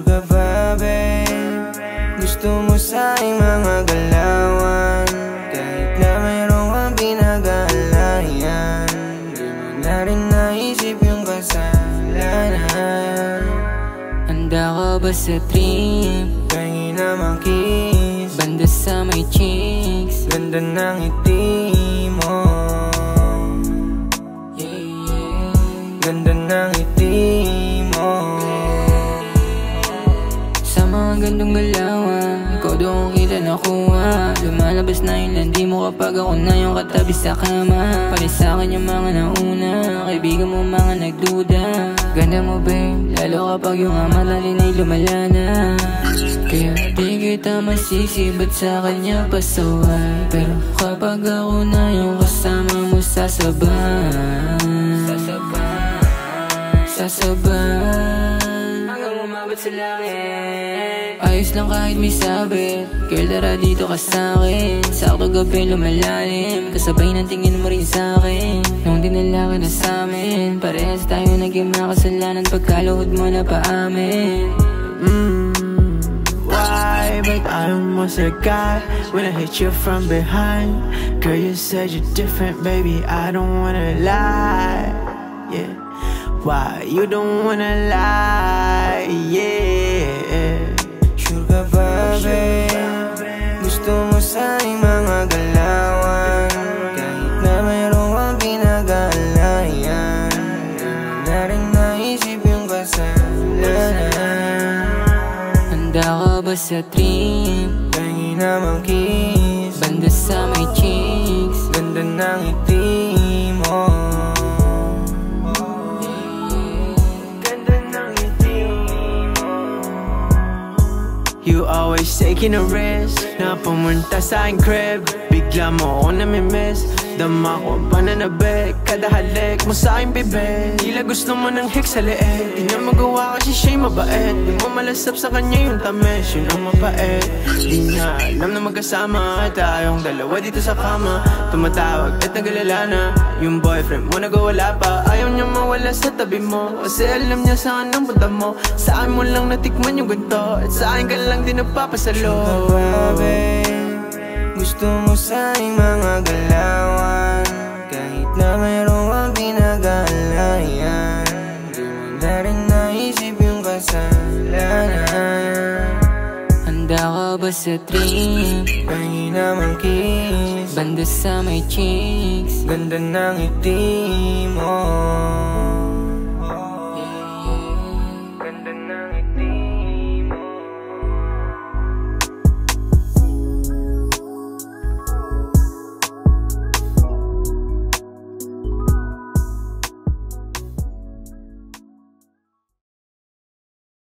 Sure ka ba, babe? Gusto mo sa aking mga galawan, kahit na mayroong kang pinag-aalayan. Di mo na rin naisip yung kasalanan. Handa ka ba sa trip? Pahingi na mag-kiss, banda sa may cheeks. ganda ng ngiti mo, ganda ng ngiti mo. Sa mga gandong galawan, ikaw doon kita nakuha. Lumalabas na yung landi mo kapag ako na yung katabi sa kama. Pali sa'kin yung mga nauna, kaibigan mo mga nagduda. Ganda mo babe, lalo kapag yung amalali na'y lumala na. Kaya di kita masisi, ba't sa kanya pasaway? Pero kapag ako na yung kasama mo sasabay, hanggang umabot sa langit. Ayos lang kahit may sabit, girl tara dito ka sa'kin. Sakto gabi lumalalim, kasabay ng tingin mo rin sa'kin. Nung dinala ka na sa'min, parehas tayo naging makasalanan pagkaluhod mo na paamin. Why? But I almost forgot when I hit you from behind. Girl, you said you're different, baby, I don't wanna lie. Yeah. Why you don't wanna lie? Yeah. Sure ka ba, babe? Gusto mo sa aking mga galawan, kahit na mayroong kang pinag-aalayan. Di mo na rin naisip yung kasalanan. Handa ka ba sa trip? Pahingi na mag-kiss, banda sa may cheeks. ganda ng ngiti mo, ganda ng ngiti mo. You always taking a risk na pumunta sa aking crib. Bigla mo ako namimiss, dama ko ang pananabik. Kada halik mo sa aking bibig, tila gusto mo ng hik sa leeg. Di na magawa kasi siya'y mabait, di mo malasap sa kanya yung tamis, yun ang mapait. Di niya alam na magkasama tayong dalawa dito sa kama. Tumatawag at nagalala na yung boyfriend mo nagawala pa. Ayaw niya mawala sa tabi mo, kasi alam niya saan ang punta mo. Sa akin mo lang natikman yung ganito, at sa akin ka lang din nagpapasalo. Sure ka ba, babe? Gusto mo sa aking mga galawan, kahit na mayroong kang pinag-aalayan. Di mo na rin naisip yung kasalanan. Handa ka ba sa trip? Pahingi na mag-kiss, banda sa may cheeks. ganda ng ngiti mo, ganda ng ngiti